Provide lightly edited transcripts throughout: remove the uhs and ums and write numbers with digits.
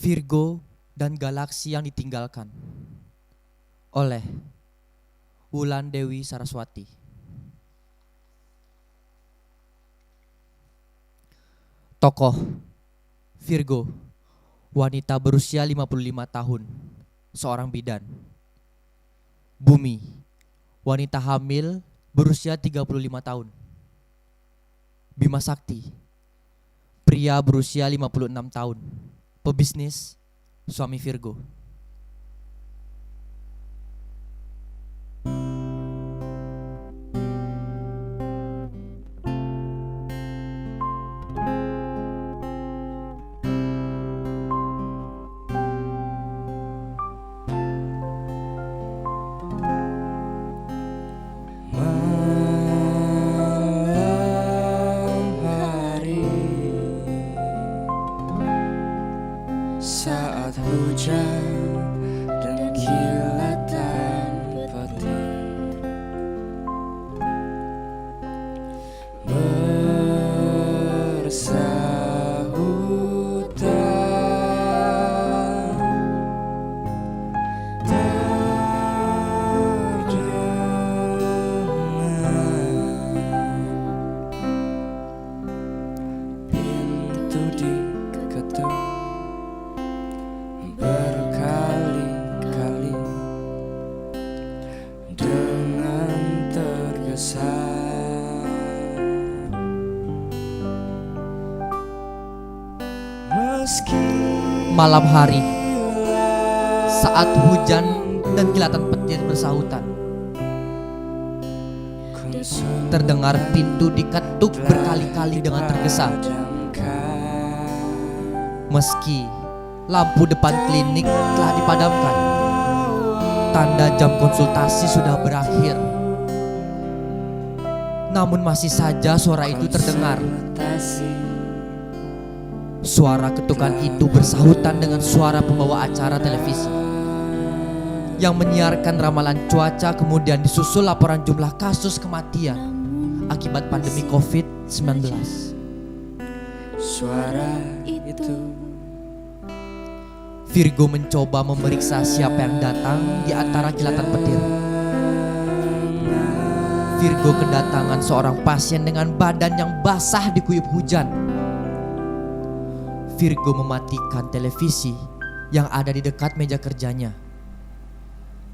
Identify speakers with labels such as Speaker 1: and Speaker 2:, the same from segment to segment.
Speaker 1: Virgo dan Galaksi yang Ditinggalkan oleh Wulan Dewi Saraswati. Tokoh Virgo, wanita berusia 55 tahun, seorang bidan. Bumi, wanita hamil berusia 35 tahun. Bima Sakti, pria berusia 56 tahun, pebisnis, suami Virgo.
Speaker 2: Saat hujan dan kilatan petir bersahutan, terdengar pintu diketuk berkali-kali dengan tergesa.
Speaker 1: Malam hari, saat hujan dan kilatan petir bersahutan, terdengar pintu diketuk berkali-kali dengan tergesa. Meski lampu depan klinik telah dipadamkan, tanda jam konsultasi sudah berakhir, namun masih saja suara itu terdengar. Suara ketukan itu bersahutan dengan suara pembawa acara televisi yang menyiarkan ramalan cuaca, kemudian disusul laporan jumlah kasus kematian akibat pandemi COVID-19.
Speaker 2: Suara itu
Speaker 1: Virgo mencoba memeriksa siapa yang datang di antara kilatan petir. Virgo kedatangan seorang pasien dengan badan yang basah diguyur hujan. Virgo mematikan televisi yang ada di dekat meja kerjanya,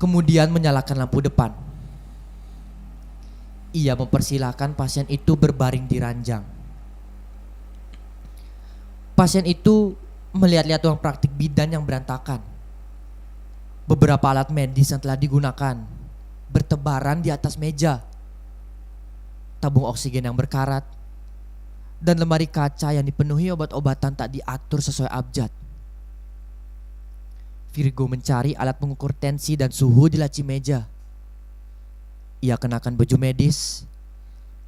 Speaker 1: kemudian menyalakan lampu depan. Ia mempersilahkan pasien itu berbaring di ranjang. Pasien itu melihat-lihat ruang praktik bidan yang berantakan. Beberapa alat medis yang telah digunakan bertebaran di atas meja. Tabung oksigen yang berkarat dan lemari kaca yang dipenuhi obat-obatan tak diatur sesuai abjad. Virgo mencari alat pengukur tensi dan suhu di laci meja. Ia kenakan baju medis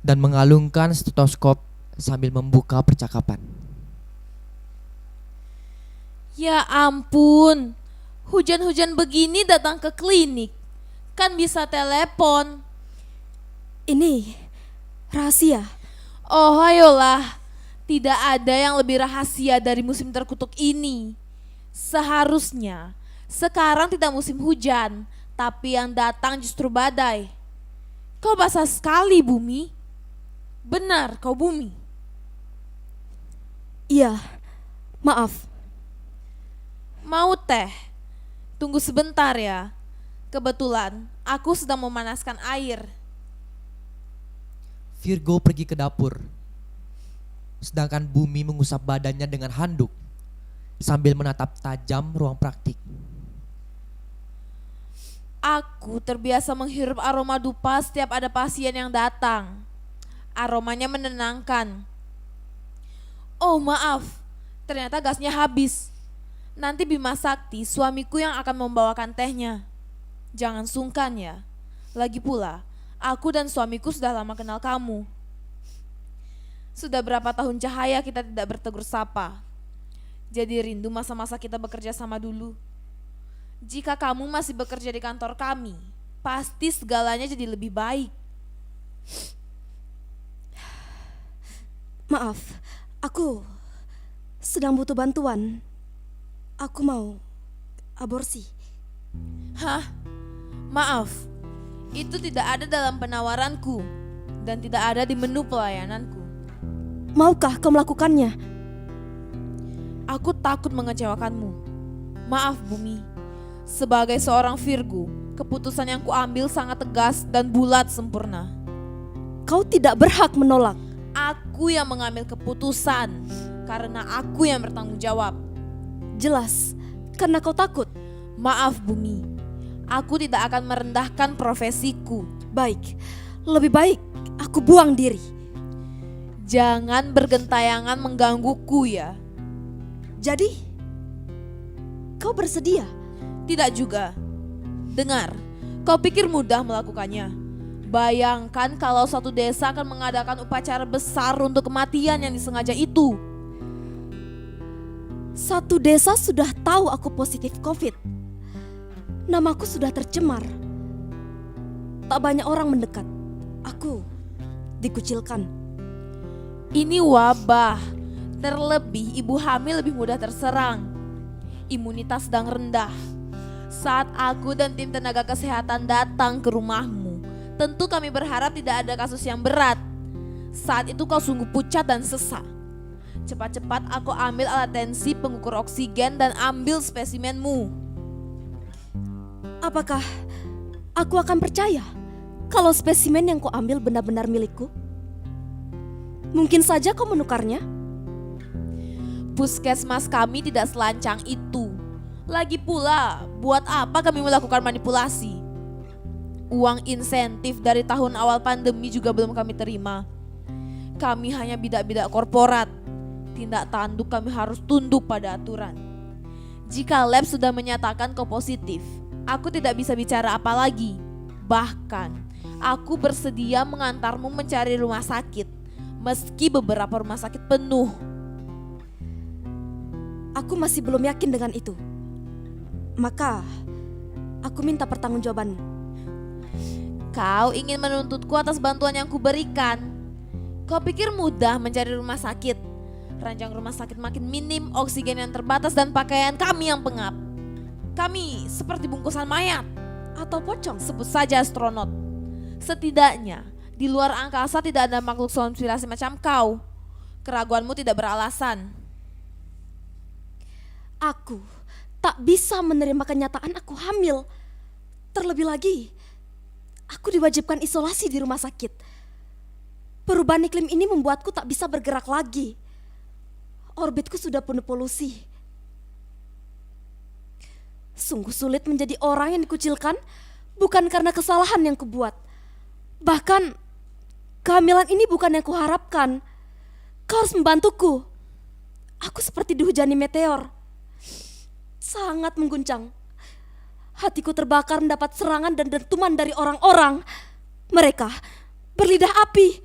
Speaker 1: dan mengalungkan stetoskop sambil membuka percakapan.
Speaker 3: Ya ampun, hujan-hujan begini datang ke klinik. Kan bisa telepon.
Speaker 4: Ini rahasia.
Speaker 3: Oh ayolah, tidak ada yang lebih rahasia dari musim terkutuk ini. Seharusnya sekarang tidak musim hujan, tapi yang datang justru badai. Kau basah sekali, Bumi. Benar kau, Bumi.
Speaker 4: Iya, maaf.
Speaker 3: Mau teh? Tunggu sebentar ya. Kebetulan aku sedang memanaskan air.
Speaker 1: Virgo pergi ke dapur, sedangkan Bumi mengusap badannya dengan handuk sambil menatap tajam ruang praktik.
Speaker 3: Aku terbiasa menghirup aroma dupa setiap ada pasien yang datang. Aromanya menenangkan. Oh maaf, ternyata gasnya habis. Nanti Bima Sakti, suamiku yang akan membawakan tehnya. Jangan sungkan ya. Lagi pula, aku dan suamiku sudah lama kenal kamu. Sudah berapa tahun cahaya kita tidak bertegur sapa. Jadi rindu masa-masa kita bekerja sama dulu. Jika kamu masih bekerja di kantor kami, pasti segalanya jadi lebih baik.
Speaker 4: Maaf, aku sedang butuh bantuan. Aku mau aborsi.
Speaker 3: Hah? Maaf, itu tidak ada dalam penawaranku dan tidak ada di menu pelayananku.
Speaker 4: Maukah kau melakukannya?
Speaker 3: Aku takut mengecewakanmu. Maaf Bumi, sebagai seorang Virgo, keputusan yang kuambil sangat tegas dan bulat sempurna.
Speaker 4: Kau tidak berhak menolak.
Speaker 3: Aku yang mengambil keputusan karena aku yang bertanggung jawab.
Speaker 4: Jelas, karena kau takut.
Speaker 3: Maaf Bumi, aku tidak akan merendahkan profesiku.
Speaker 4: Baik, lebih baik aku buang diri.
Speaker 3: Jangan bergentayangan menggangguku ya.
Speaker 4: Jadi, kau bersedia?
Speaker 3: Tidak juga. Dengar, kau pikir mudah melakukannya? Bayangkan kalau satu desa akan mengadakan upacara besar untuk kematian yang disengaja itu.
Speaker 4: Satu desa sudah tahu aku positif COVID. Namaku sudah tercemar. Tak banyak orang mendekat. Aku dikucilkan.
Speaker 3: Ini wabah. Terlebih ibu hamil lebih mudah terserang. Imunitas sedang rendah. Saat aku dan tim tenaga kesehatan datang ke rumahmu, tentu kami berharap tidak ada kasus yang berat. Saat itu kau sungguh pucat dan sesak. Cepat-cepat aku ambil alat tensi pengukur oksigen dan ambil spesimenmu.
Speaker 4: Apakah aku akan percaya kalau spesimen yang kau ambil benar-benar milikku? Mungkin saja kau menukarnya.
Speaker 3: Puskesmas kami tidak selancang itu. Lagi pula, buat apa kami melakukan manipulasi? Uang insentif dari tahun awal pandemi juga belum kami terima. Kami hanya bidak-bidak korporat. Tindak tanduk kami harus tunduk pada aturan. Jika lab sudah menyatakan kau positif, aku tidak bisa bicara apa lagi. Bahkan, aku bersedia mengantarmu mencari rumah sakit, meski beberapa rumah sakit penuh.
Speaker 4: Aku masih belum yakin dengan itu. Maka, aku minta pertanggungjawabanmu.
Speaker 3: Kau ingin menuntutku atas bantuan yang kuberikan. Kau pikir mudah mencari rumah sakit? Ranjang rumah sakit makin minim, oksigen yang terbatas, dan pakaian kami yang pengap. Kami seperti bungkusan mayat.
Speaker 4: Atau pocong?
Speaker 3: Sebut saja astronot. Setidaknya di luar angkasa tidak ada makhluk konspirasi macam kau. Keraguanmu tidak beralasan.
Speaker 4: Aku tak bisa menerima kenyataan aku hamil. Terlebih lagi, aku diwajibkan isolasi di rumah sakit. Perubahan iklim ini membuatku tak bisa bergerak lagi. Orbitku sudah penuh polusi. Sungguh sulit menjadi orang yang dikucilkan bukan karena kesalahan yang kubuat. Bahkan kehamilan ini bukan yang kuharapkan. Kau harus membantuku. Aku seperti dihujani meteor. Sangat mengguncang. Hatiku terbakar mendapat serangan dan dentuman dari orang-orang. Mereka berlidah api.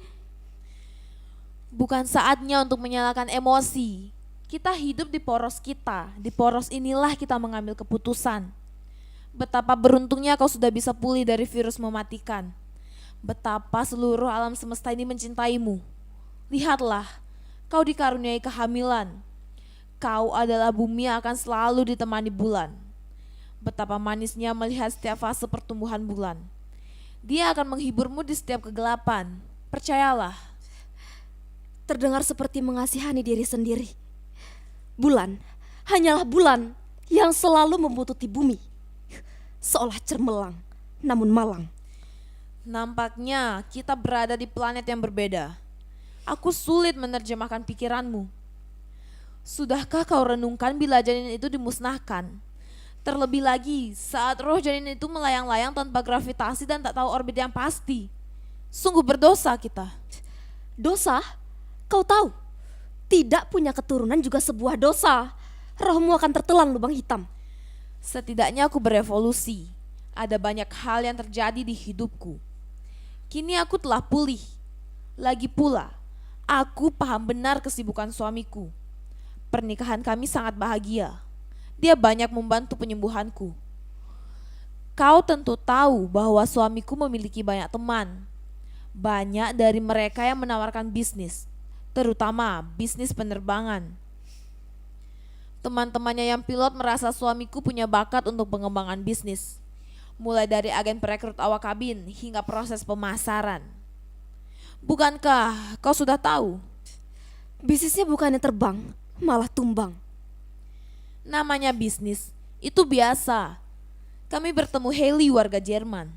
Speaker 3: Bukan saatnya untuk menyalakan emosi. Kita hidup di poros kita. Di poros inilah kita mengambil keputusan. Betapa beruntungnya kau sudah bisa pulih dari virus mematikan. Betapa seluruh alam semesta ini mencintaimu. Lihatlah, kau dikaruniai kehamilan. Kau adalah bumi yang akan selalu ditemani bulan. Betapa manisnya melihat setiap fase pertumbuhan bulan. Dia akan menghiburmu di setiap kegelapan. Percayalah.
Speaker 4: Terdengar seperti mengasihani diri sendiri. Bulan, hanyalah bulan yang selalu membututi bumi. Seolah cermelang, namun malang.
Speaker 3: Nampaknya kita berada di planet yang berbeda. Aku sulit menerjemahkan pikiranmu. Sudahkah kau renungkan bila janin itu dimusnahkan? Terlebih lagi saat roh janin itu melayang-layang tanpa gravitasi dan tak tahu orbit yang pasti. Sungguh berdosa kita.
Speaker 4: Dosa? Kau tahu, tidak punya keturunan juga sebuah dosa. Rohmu akan tertelan lubang hitam.
Speaker 3: Setidaknya aku berevolusi. Ada banyak hal yang terjadi di hidupku. Kini aku telah pulih. Lagi pula, aku paham benar kesibukan suamiku. Pernikahan kami sangat bahagia. Dia banyak membantu penyembuhanku. Kau tentu tahu bahwa suamiku memiliki banyak teman. Banyak dari mereka yang menawarkan bisnis, terutama bisnis penerbangan. Teman-temannya yang pilot merasa suamiku punya bakat untuk pengembangan bisnis. Mulai dari agen perekrut awak kabin hingga proses pemasaran. Bukankah kau sudah tahu?
Speaker 4: Bisnisnya bukannya terbang, malah tumbang.
Speaker 3: Namanya bisnis, itu biasa. Kami bertemu Haley, warga Jerman.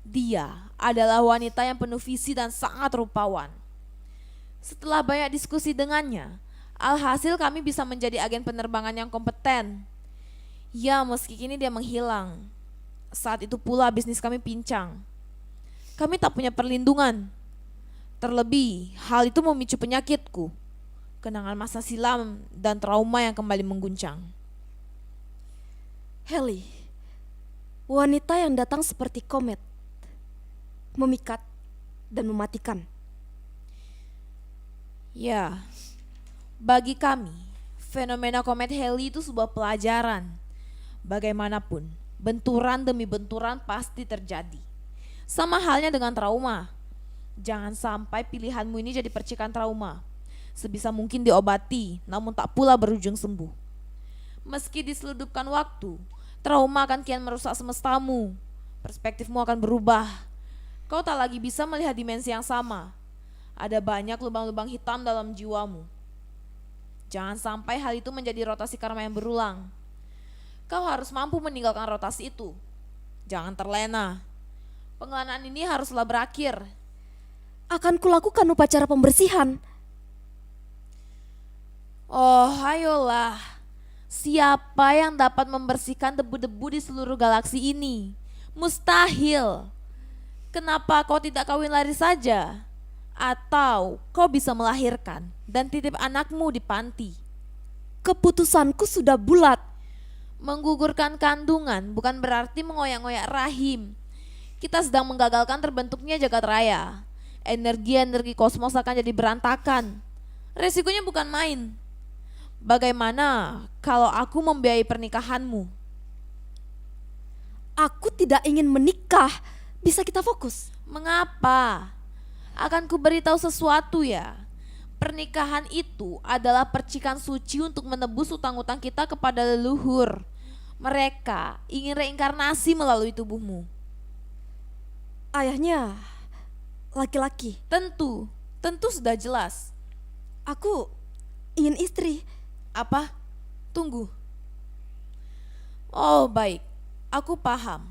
Speaker 3: Dia adalah wanita yang penuh visi dan sangat rupawan. Setelah banyak diskusi dengannya, alhasil kami bisa menjadi agen penerbangan yang kompeten. Ya, meski kini dia menghilang. Saat itu pula bisnis kami pincang. Kami tak punya perlindungan. Terlebih, hal itu memicu penyakitku. Kenangan masa silam dan trauma yang kembali mengguncang.
Speaker 4: Haley, wanita yang datang seperti komet, memikat dan mematikan.
Speaker 3: Ya, bagi kami, fenomena komet Halley itu sebuah pelajaran. Bagaimanapun, benturan demi benturan pasti terjadi. Sama halnya dengan trauma. Jangan sampai pilihanmu ini jadi percikan trauma. Sebisa mungkin diobati, namun tak pula berujung sembuh. Meski diseludupkan waktu, trauma akan kian merusak semestamu. Perspektifmu akan berubah. Kau tak lagi bisa melihat dimensi yang sama. Ada banyak lubang-lubang hitam dalam jiwamu. Jangan sampai hal itu menjadi rotasi karma yang berulang. Kau harus mampu meninggalkan rotasi itu. Jangan terlena. Pengelanaan ini haruslah berakhir.
Speaker 4: Akan kulakukan upacara pembersihan.
Speaker 3: Oh, ayolah. Siapa yang dapat membersihkan debu-debu di seluruh galaksi ini? Mustahil. Kenapa kau tidak kawin lari saja? Atau kau bisa melahirkan dan titip anakmu di panti?
Speaker 4: Keputusanku sudah bulat.
Speaker 3: Menggugurkan kandungan bukan berarti mengoyak-ngoyak rahim. Kita sedang menggagalkan terbentuknya jagat raya. Energi-energi kosmos akan jadi berantakan. Resikonya bukan main. Bagaimana kalau aku membiayai pernikahanmu?
Speaker 4: Aku tidak ingin menikah. Bisa kita fokus?
Speaker 3: Mengapa? Akan kuberitahu sesuatu ya. Pernikahan itu adalah percikan suci untuk menebus utang-utang kita kepada leluhur. Mereka ingin reinkarnasi melalui tubuhmu.
Speaker 4: Ayahnya laki-laki.
Speaker 3: Tentu sudah jelas.
Speaker 4: Aku ingin istri.
Speaker 3: Apa? Tunggu. Oh baik, aku paham.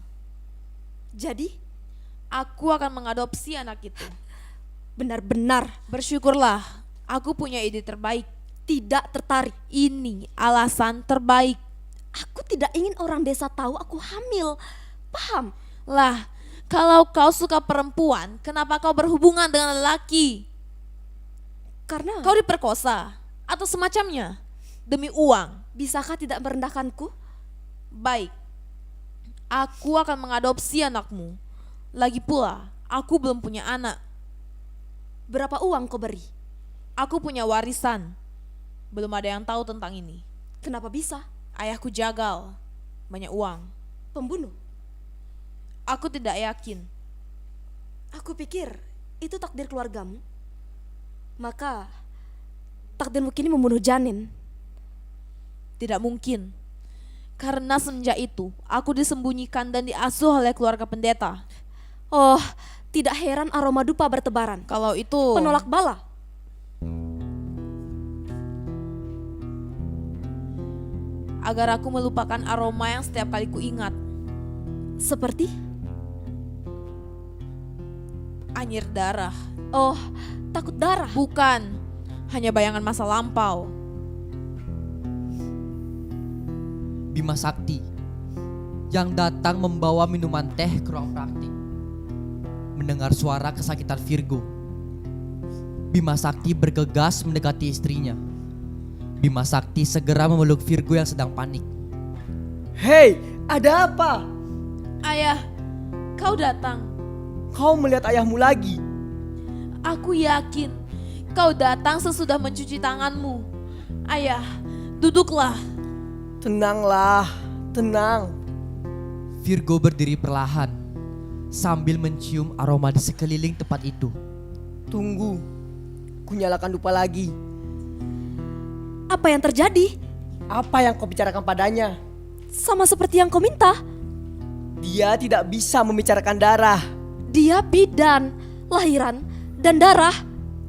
Speaker 4: Jadi
Speaker 3: Aku akan mengadopsi anak itu.
Speaker 4: benar-benar
Speaker 3: Bersyukurlah, aku punya ide terbaik.
Speaker 4: tidak tertarik.
Speaker 3: Ini alasan terbaik.
Speaker 4: Aku tidak ingin orang desa tahu aku hamil. Paham?
Speaker 3: Lah, kalau kau suka perempuan, kenapa kau berhubungan dengan lelaki?
Speaker 4: Karena
Speaker 3: Kau diperkosa atau semacamnya demi uang.
Speaker 4: bisakah tidak merendahkanku?
Speaker 3: Baik, aku akan mengadopsi anakmu. Lagi pula, aku belum punya anak.
Speaker 4: Berapa uang kau beri?
Speaker 3: Aku punya warisan. Belum ada yang tahu tentang ini.
Speaker 4: Kenapa bisa?
Speaker 3: Ayahku jagal, banyak uang.
Speaker 4: Pembunuh?
Speaker 3: Aku tidak yakin.
Speaker 4: Aku pikir itu takdir keluargamu. Maka takdirmu kini membunuh janin.
Speaker 3: Tidak mungkin. Karena semenjak itu, aku disembunyikan dan diasuh oleh keluarga pendeta.
Speaker 4: Oh, tidak heran aroma dupa bertebaran.
Speaker 3: Kalau itu...
Speaker 4: Penolak bala.
Speaker 3: Agar aku melupakan aroma yang setiap kali ku ingat.
Speaker 4: Seperti?
Speaker 3: Anyir darah.
Speaker 4: Oh, takut darah.
Speaker 3: Bukan, hanya bayangan masa lampau.
Speaker 1: Bima Sakti yang datang membawa minuman teh ke ruang praktik. Mendengar suara kesakitan Virgo, Bima Sakti bergegas mendekati istrinya. Bima Sakti segera memeluk Virgo yang sedang panik.
Speaker 5: Hei, ada apa?
Speaker 3: Ayah, kau datang.
Speaker 5: Kau melihat ayahmu lagi?
Speaker 3: Aku yakin kau datang sesudah mencuci tanganmu. Ayah, duduklah.
Speaker 5: Tenanglah, tenang.
Speaker 1: Virgo berdiri perlahan sambil mencium aroma di sekeliling tempat itu.
Speaker 5: Tunggu, ku nyalakan dupa lagi.
Speaker 4: Apa yang terjadi?
Speaker 5: Apa yang kau bicarakan padanya?
Speaker 4: Sama seperti yang kau minta.
Speaker 5: Dia tidak bisa membicarakan darah.
Speaker 4: Dia bidan, lahiran, dan darah.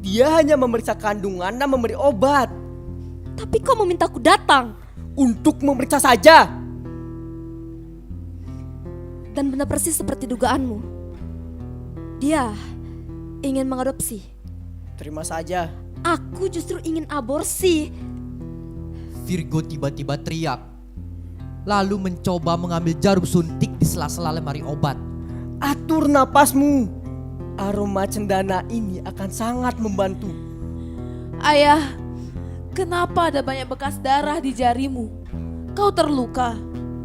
Speaker 5: Dia hanya memeriksa kandungan dan memberi obat.
Speaker 4: Tapi kau memintaku datang.
Speaker 5: Untuk memeriksa saja.
Speaker 4: Dan benar persis seperti dugaanmu. Dia ingin mengadopsi.
Speaker 5: Terima saja.
Speaker 4: Aku justru ingin aborsi.
Speaker 1: Virgo tiba-tiba teriak. Lalu mencoba mengambil jarum suntik di sela-sela lemari obat.
Speaker 5: Atur napasmu. Aroma cendana ini akan sangat membantu.
Speaker 3: Ayah, kenapa ada banyak bekas darah di jarimu? Kau terluka.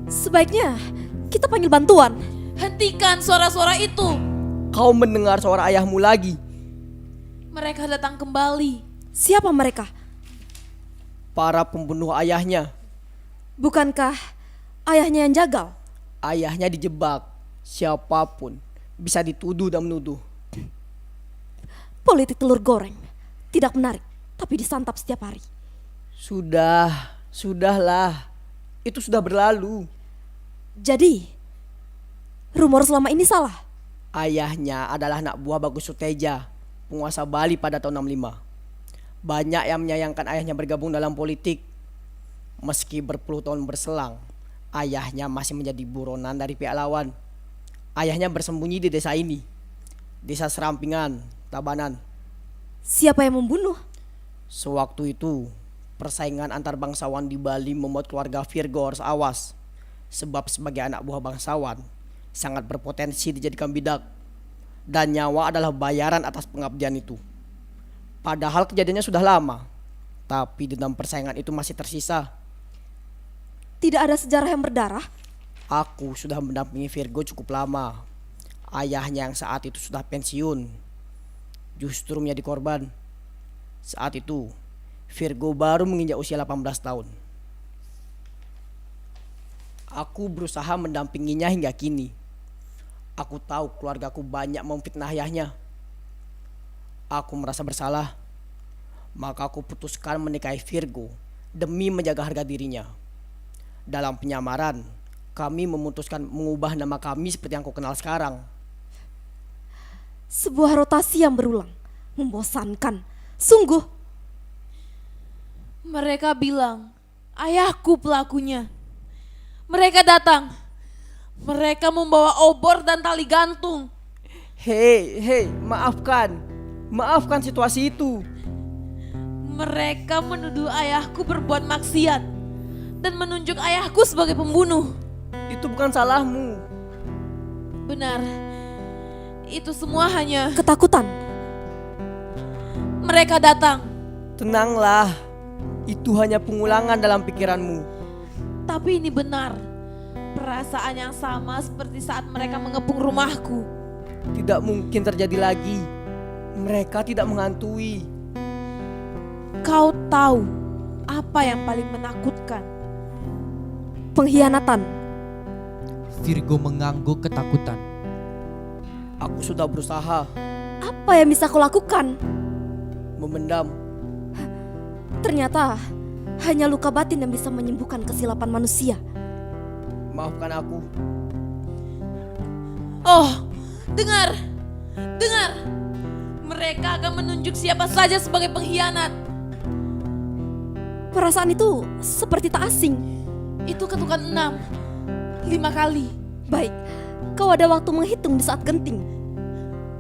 Speaker 4: Sebaiknya kita panggil bantuan.
Speaker 3: Hentikan suara-suara itu.
Speaker 5: Kau mendengar suara ayahmu lagi.
Speaker 3: Mereka datang kembali.
Speaker 4: Siapa mereka?
Speaker 5: Para pembunuh ayahnya.
Speaker 4: Bukankah ayahnya yang jagal?
Speaker 5: Ayahnya dijebak. Siapapun bisa dituduh dan menuduh.
Speaker 4: Politik telur goreng. Tidak menarik, tapi disantap setiap hari.
Speaker 5: Sudahlah. Itu sudah berlalu.
Speaker 4: Jadi, rumor selama ini salah.
Speaker 5: Ayahnya adalah anak buah Bagus Suteja, penguasa Bali pada tahun 65. Banyak yang menyayangkan ayahnya bergabung dalam politik. Meski berpuluh tahun berselang, ayahnya masih menjadi buronan dari pihak lawan. Ayahnya bersembunyi di desa ini, desa Serampingan, Tabanan.
Speaker 4: Siapa yang membunuh?
Speaker 5: Sewaktu itu, persaingan antar bangsawan di Bali membuat keluarga Virgo harus awas. Sebab sebagai anak buah bangsawan, sangat berpotensi dijadikan bidak. Dan nyawa adalah bayaran atas pengabdian itu. Padahal kejadiannya sudah lama, tapi dendam persaingan itu masih tersisa.
Speaker 4: Tidak ada sejarah yang berdarah?
Speaker 5: Aku sudah mendampingi Virgo cukup lama. Ayahnya yang saat itu sudah pensiun justru menjadi korban. Saat itu Virgo baru menginjak usia 18 tahun. Aku berusaha mendampinginya hingga kini. Aku tahu keluargaku banyak memfitnah ayahnya. Aku merasa bersalah. Maka aku putuskan menikahi Virgo demi menjaga harga dirinya. Dalam penyamaran, kami memutuskan mengubah nama kami seperti yang kau kenal sekarang.
Speaker 4: Sebuah rotasi yang berulang. Membosankan. Sungguh.
Speaker 3: Mereka bilang, ayahku pelakunya. Mereka datang. Mereka membawa obor dan tali gantung.
Speaker 5: Hei, maafkan situasi itu.
Speaker 3: Mereka menuduh ayahku berbuat maksiat dan menunjuk ayahku sebagai pembunuh.
Speaker 5: Itu bukan salahmu.
Speaker 3: Benar, itu semua hanya
Speaker 4: Ketakutan.
Speaker 3: mereka datang.
Speaker 5: Tenanglah, itu hanya pengulangan dalam pikiranmu.
Speaker 3: Tapi ini benar, perasaan yang sama seperti saat mereka mengepung rumahku.
Speaker 5: Tidak mungkin terjadi lagi. Mereka tidak menghantui.
Speaker 3: Kau tahu apa yang paling menakutkan?
Speaker 4: Pengkhianatan.
Speaker 1: Virgo mengangguk ketakutan.
Speaker 5: Aku sudah berusaha
Speaker 4: Apa yang bisa kau lakukan?
Speaker 5: memendam.
Speaker 4: Ternyata hanya luka batin yang bisa menyembuhkan kesilapan manusia.
Speaker 5: Maafkan aku.
Speaker 3: Oh, dengar. Mereka akan menunjuk siapa saja sebagai pengkhianat.
Speaker 4: Perasaan itu seperti tak asing.
Speaker 3: Itu ketukan 6, 5 kali.
Speaker 4: Baik, kau ada waktu menghitung di saat genting.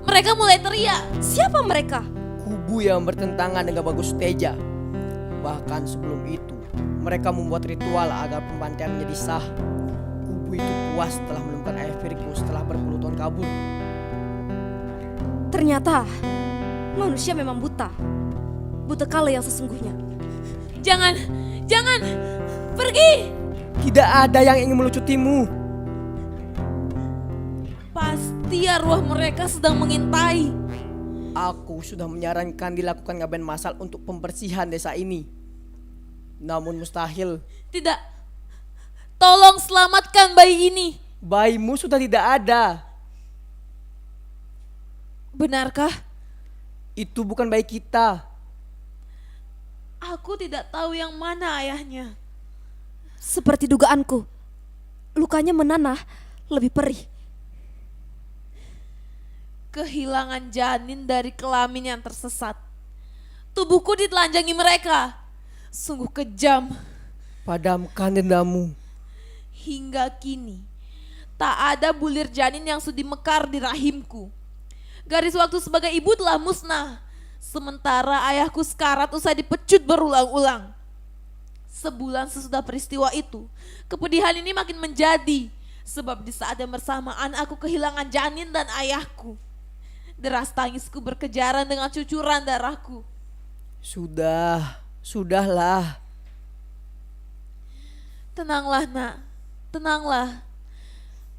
Speaker 3: Mereka mulai teriak.
Speaker 4: Siapa mereka?
Speaker 5: Kubu yang bertentangan dengan Bagus Teja. Bahkan sebelum itu, mereka membuat ritual agar pembantaian menjadi sah. Kubu itu puas setelah menemukan ayah Virgo setelah berpuluh tahun kabur.
Speaker 4: Ternyata manusia memang buta. Buta kala yang sesungguhnya.
Speaker 3: Jangan, pergi.
Speaker 5: Tidak ada yang ingin melucutimu.
Speaker 3: Pasti arwah mereka sedang mengintai.
Speaker 5: Aku sudah menyarankan dilakukan ngaben massal untuk pembersihan desa ini. Namun mustahil.
Speaker 3: Tidak, tolong selamatkan bayi ini.
Speaker 5: Bayimu sudah tidak ada.
Speaker 3: Benarkah?
Speaker 5: Itu bukan bayi kita.
Speaker 3: Aku tidak tahu yang mana ayahnya.
Speaker 4: Seperti dugaanku, lukanya menanah lebih perih.
Speaker 3: Kehilangan janin dari kelamin yang tersesat. Tubuhku ditelanjangi mereka. Sungguh kejam.
Speaker 5: Padamkan dendammu.
Speaker 3: Hingga kini, tak ada bulir janin yang sudi mekar di rahimku. Garis waktu sebagai ibu telah musnah. Sementara ayahku sekarat usai dipecut berulang-ulang. Sebulan sesudah peristiwa itu, kepedihan ini makin menjadi. Sebab di saat yang bersamaan aku kehilangan janin dan ayahku. Deras tangisku berkejaran dengan cucuran darahku.
Speaker 5: Sudahlah.
Speaker 3: Tenanglah nak, tenanglah.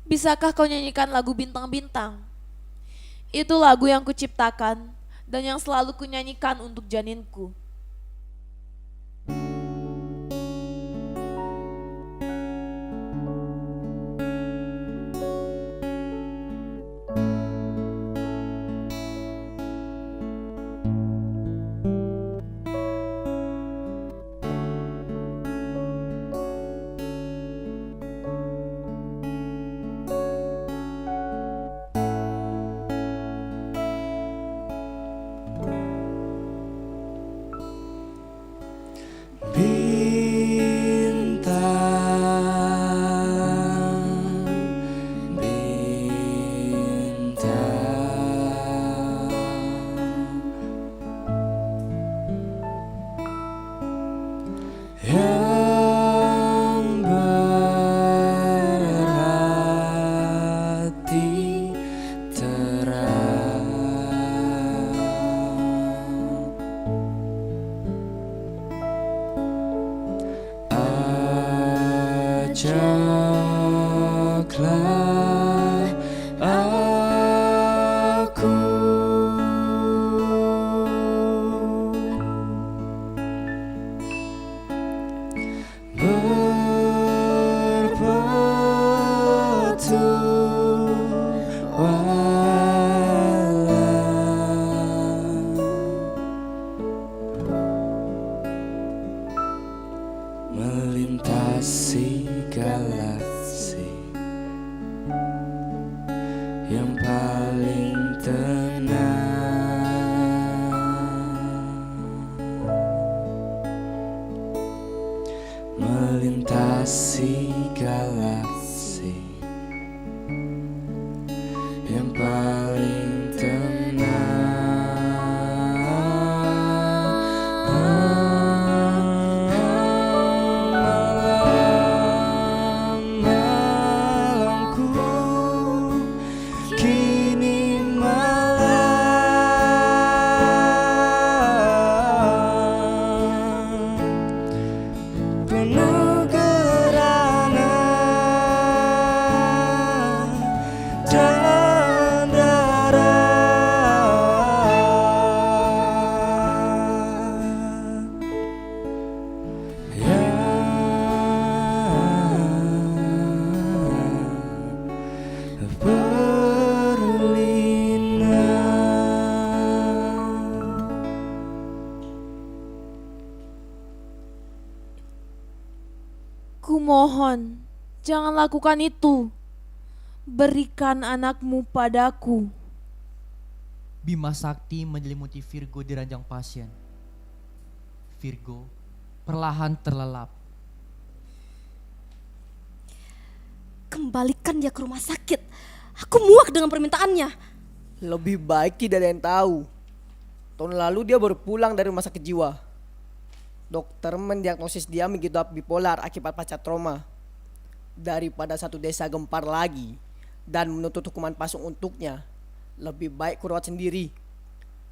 Speaker 3: Bisakah kau nyanyikan lagu Bintang-Bintang? Itu lagu yang kuciptakan dan yang selalu kunyanyikan untuk janinku.
Speaker 2: Bintang, bintang yang berhati terang, ajaklah aku berpetualang melintasi galaksi yang paling tenang, melintasi galaksi yang paling tenang. Malamku kini malam penuh gerhana dan darah yang berlinang.
Speaker 3: Kumohon, jangan lakukan itu. Berikan anakmu padaku.
Speaker 1: Bima Sakti menyelimuti Virgo di ranjang pasien. Virgo perlahan terlelap.
Speaker 4: Kembalikan dia ke rumah sakit. Aku muak dengan permintaannya.
Speaker 5: Lebih baik tidak ada yang tahu. Tahun lalu dia baru pulang dari rumah sakit jiwa. Dokter mendiagnosis dia mengidap bipolar akibat pasca trauma. Daripada satu desa gempar lagi dan menuntut hukuman pasung untuknya, lebih baik kurawat sendiri.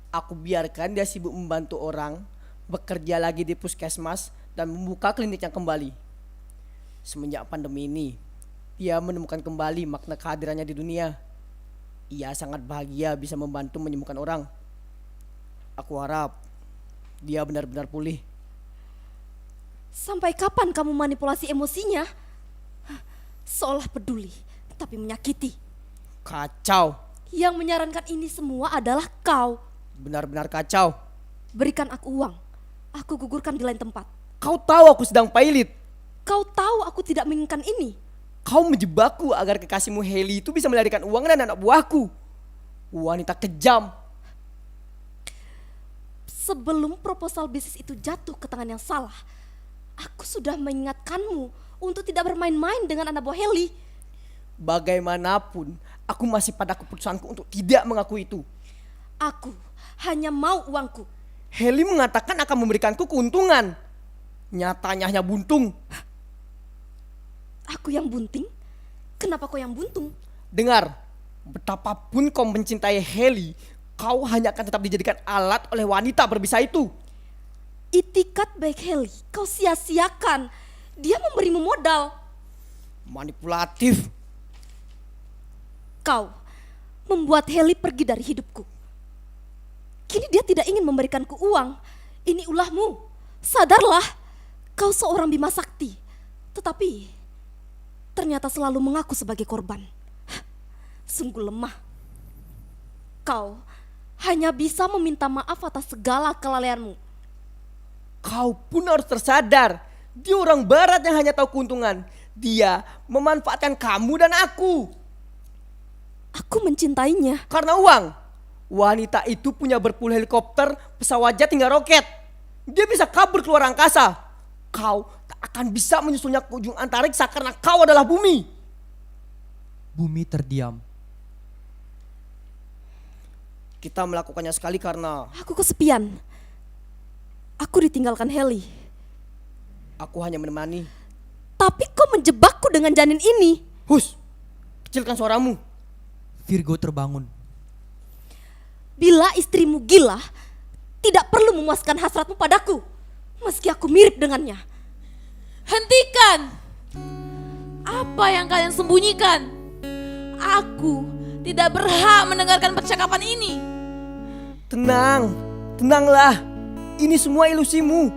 Speaker 5: Aku biarkan dia sibuk membantu orang, bekerja lagi di puskesmas dan membuka kliniknya kembali. Semenjak pandemi ini, dia menemukan kembali makna kehadirannya di dunia. Ia sangat bahagia bisa membantu menyembuhkan orang. Aku harap dia benar-benar pulih.
Speaker 4: Sampai kapan kamu manipulasi emosinya? Seolah peduli, tapi menyakiti.
Speaker 5: Kacau,
Speaker 4: Yang menyarankan ini semua adalah kau.
Speaker 5: benar-benar kacau.
Speaker 4: Berikan aku uang, aku gugurkan di lain tempat.
Speaker 5: Kau tahu aku sedang pailit.
Speaker 4: Kau tahu aku tidak menginginkan ini.
Speaker 5: Kau menjebakku agar kekasihmu Heli itu bisa melarikan uang dan anak buahku. Wanita kejam.
Speaker 4: Sebelum proposal bisnis itu jatuh ke tangan yang salah, aku sudah mengingatkanmu untuk tidak bermain-main dengan anak buah Heli.
Speaker 5: Bagaimanapun, aku masih pada keputusanku untuk tidak mengaku itu.
Speaker 4: Aku hanya mau uangku.
Speaker 5: Heli mengatakan akan memberikanku keuntungan. Nyatanya hanya buntung.
Speaker 4: Aku yang bunting? Kenapa kau yang buntung?
Speaker 5: Dengar, betapapun kau mencintai Heli, kau hanya akan tetap dijadikan alat oleh wanita berbisa itu.
Speaker 4: Itikat baik Heli kau sia-siakan. Dia memberimu modal.
Speaker 5: Manipulatif.
Speaker 4: Kau membuat Heli pergi dari hidupku. Kini dia tidak ingin memberikanku uang. Ini ulahmu. Sadarlah, kau seorang Bima Sakti. Tetapi ternyata selalu mengaku sebagai korban. Sungguh lemah. Kau hanya bisa meminta maaf atas segala kelalaianmu.
Speaker 5: Kau pun harus tersadar, dia orang barat yang hanya tahu keuntungan. Dia memanfaatkan kamu dan aku.
Speaker 4: Aku mencintainya.
Speaker 5: Karena uang. Wanita itu punya berpuluh helikopter, pesawat jet hingga roket. Dia bisa kabur keluar angkasa. Kau tak akan bisa menyusulnya ke ujung antariksa karena kau adalah bumi.
Speaker 1: Bumi terdiam.
Speaker 5: Kita melakukannya sekali karena
Speaker 4: Aku kesepian. Aku ditinggalkan Heli.
Speaker 5: aku hanya menemani.
Speaker 4: Tapi kau menjebakku dengan janin ini.
Speaker 5: Hus, kecilkan suaramu.
Speaker 1: Virgo terbangun.
Speaker 4: Bila istrimu gila, tidak perlu memuaskan hasratmu padaku. Meski aku mirip dengannya.
Speaker 3: Hentikan! Apa yang kalian sembunyikan? Aku tidak berhak mendengarkan percakapan ini.
Speaker 5: Tenang, tenanglah. Ini semua ilusimu.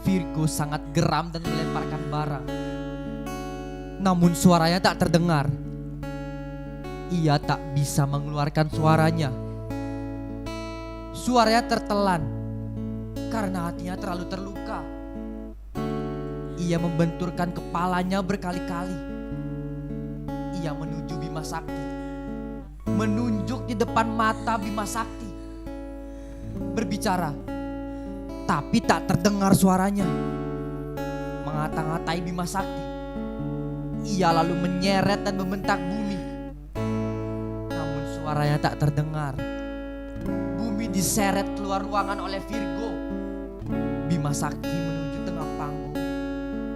Speaker 1: Virgo sangat geram dan melemparkan barang. Namun suaranya tak terdengar. Ia tak bisa mengeluarkan suaranya. Suaranya tertelan karena hatinya terlalu terluka. Ia membenturkan kepalanya berkali-kali. Ia menuju Bima Sakti. Menunjuk di depan mata Bima Sakti. Berbicara, tapi tak terdengar suaranya. Mengata-ngatai Bima Sakti. Ia lalu menyeret dan membentak bumi. Namun suaranya tak terdengar. Bumi diseret keluar ruangan oleh Virgo. Bima Sakti menuju tengah panggung,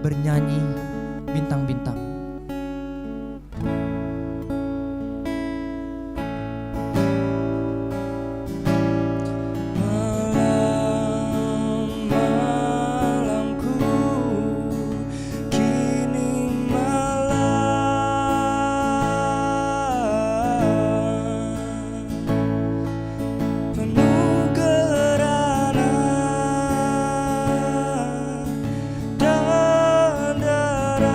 Speaker 1: bernyanyi bintang-bintang.
Speaker 2: Malam-malamku kini malam penuh gerhana dan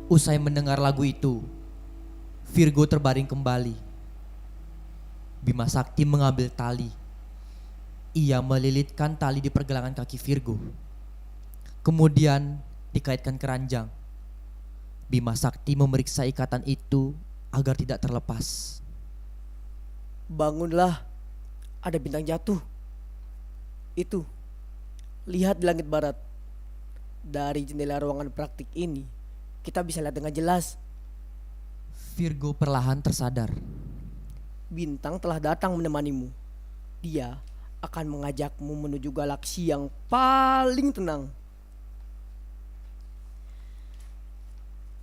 Speaker 1: Usai mendengar lagu itu, Virgo terbaring kembali. Bima Sakti mengambil tali. Ia melilitkan tali di pergelangan kaki Virgo. Kemudian dikaitkan keranjang. Bima Sakti memeriksa ikatan itu agar tidak terlepas.
Speaker 5: Bangunlah, ada bintang jatuh. Itu, lihat di langit barat. Dari jendela ruangan praktik ini, kita bisa lihat dengan jelas.
Speaker 1: Virgo perlahan tersadar.
Speaker 5: Bintang telah datang menemanimu. Dia akan mengajakmu menuju galaksi yang paling tenang.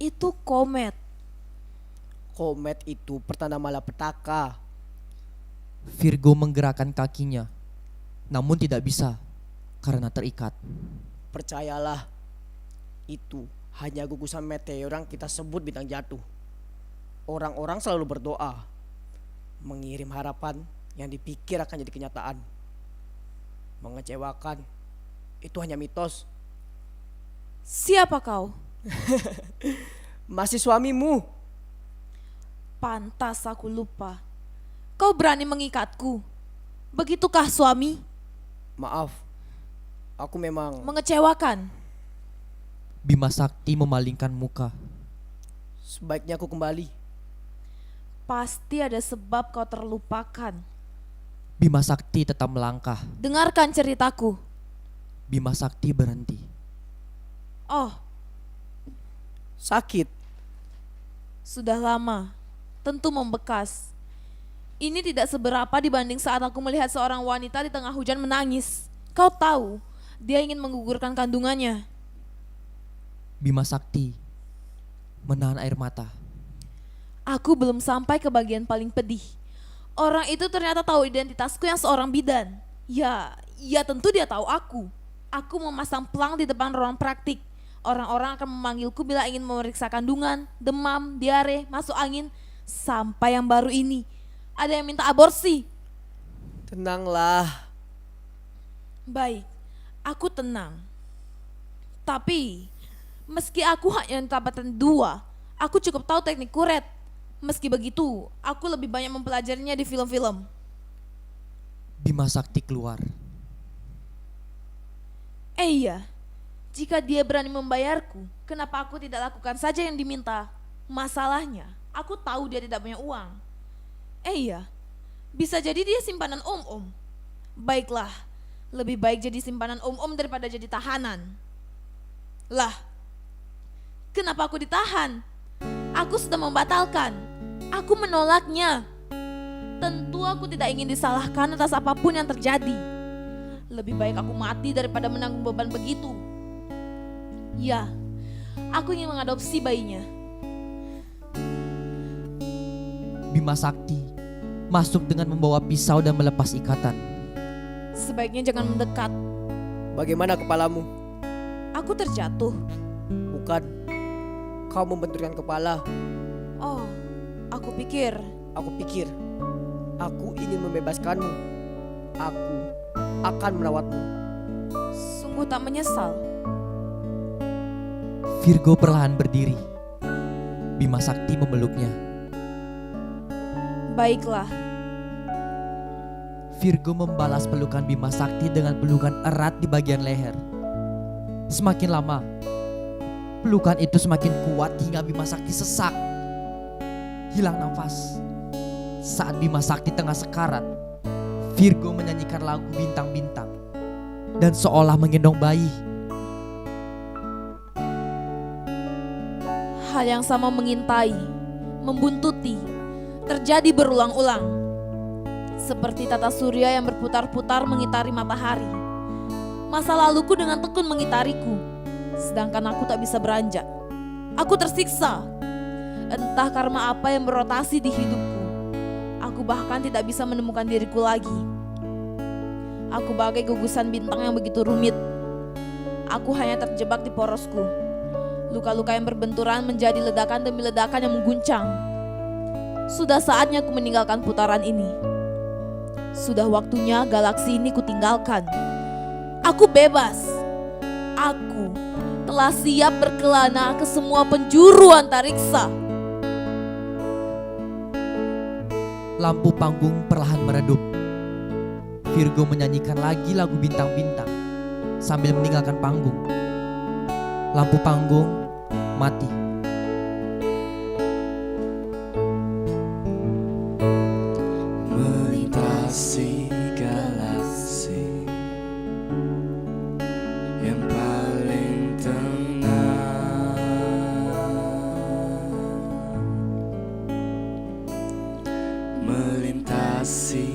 Speaker 3: Itu komet.
Speaker 5: Komet itu pertanda malapetaka.
Speaker 1: Virgo menggerakkan kakinya, namun tidak bisa karena terikat.
Speaker 5: Percayalah, itu hanya gugusan meteor yang kita sebut bintang jatuh. Orang-orang selalu berdoa, mengirim harapan, Yang dipikir akan jadi kenyataan. Mengecewakan itu hanya mitos.
Speaker 3: Siapa kau?
Speaker 5: Masih suamimu.
Speaker 3: Pantas aku lupa. Kau berani mengikatku. Begitukah suami?
Speaker 5: Maaf, aku memang
Speaker 3: Mengecewakan.
Speaker 1: Bima Sakti memalingkan muka.
Speaker 5: sebaiknya aku kembali.
Speaker 3: Pasti ada sebab kau terlupakan.
Speaker 1: Bima Sakti tetap melangkah.
Speaker 3: Dengarkan ceritaku.
Speaker 1: Bima Sakti berhenti.
Speaker 3: Oh,
Speaker 5: Sakit.
Speaker 3: sudah lama. Tentu membekas. Ini tidak seberapa dibanding saat aku melihat seorang wanita di tengah hujan menangis. Kau tahu, dia ingin menggugurkan kandungannya.
Speaker 1: Bima Sakti menahan air mata.
Speaker 3: Aku belum sampai ke bagian paling pedih. Orang itu ternyata tahu identitasku yang seorang bidan. Ya tentu dia tahu aku. Aku memasang pelang di depan ruang praktik. Orang-orang akan memanggilku bila ingin memeriksa kandungan, demam, diare, masuk angin. Sampai yang baru ini, ada yang minta aborsi.
Speaker 5: Tenanglah.
Speaker 3: Baik, aku tenang. Tapi, meski aku hanya tabatan 2, aku cukup tahu teknik kuret. Meski begitu, aku lebih banyak mempelajarinya di film-film.
Speaker 1: Bima Sakti keluar.
Speaker 3: Iya, jika dia berani membayarku, kenapa aku tidak lakukan saja yang diminta? Masalahnya, aku tahu dia tidak punya uang. Iya, bisa jadi dia simpanan om-om. Baiklah, lebih baik jadi simpanan om-om daripada jadi tahanan. Lah, kenapa aku ditahan? Aku sudah membatalkan. Aku menolaknya. Tentu aku tidak ingin disalahkan atas apapun yang terjadi. Lebih baik aku mati daripada menanggung beban begitu. Ya, aku ingin mengadopsi bayinya.
Speaker 1: Bima Sakti masuk dengan membawa pisau dan melepas ikatan.
Speaker 3: Sebaiknya jangan mendekat.
Speaker 5: Bagaimana kepalamu?
Speaker 3: Aku terjatuh.
Speaker 5: Bukan. Kau membenturkan kepala.
Speaker 3: Oh, aku pikir.
Speaker 5: Aku ingin membebaskanmu. Aku akan merawatmu.
Speaker 3: Sungguh tak menyesal.
Speaker 1: Virgo perlahan berdiri. Bima Sakti memeluknya.
Speaker 3: Baiklah,
Speaker 1: Virgo membalas pelukan Bima Sakti dengan pelukan erat di bagian leher. Semakin lama, pelukan itu semakin kuat hingga Bima Sakti sesak. Hilang nafas. Saat Bima Sakti tengah sekarat, Virgo menyanyikan lagu Bintang-Bintang dan seolah menggendong bayi.
Speaker 3: hal yang sama mengintai, membuntuti, terjadi berulang-ulang. Seperti tata surya yang berputar-putar mengitari matahari. Masa laluku dengan tekun mengitariku, sedangkan aku tak bisa beranjak. Aku tersiksa, entah karma apa yang berotasi di hidupku. Aku bahkan tidak bisa menemukan diriku lagi. Aku bagai gugusan bintang yang begitu rumit. Aku hanya terjebak di porosku. Luka-luka yang berbenturan menjadi ledakan demi ledakan yang mengguncang. Sudah saatnya aku meninggalkan putaran ini. Sudah waktunya galaksi ini kutinggalkan. Aku bebas. Aku telah siap berkelana ke semua penjuru antariksa.
Speaker 1: Lampu panggung perlahan meredup. Virgo menyanyikan lagi lagu Bintang-Bintang sambil meninggalkan panggung. Lampu panggung mati.
Speaker 2: Melintasi galaksi yang paling tenang, melintasi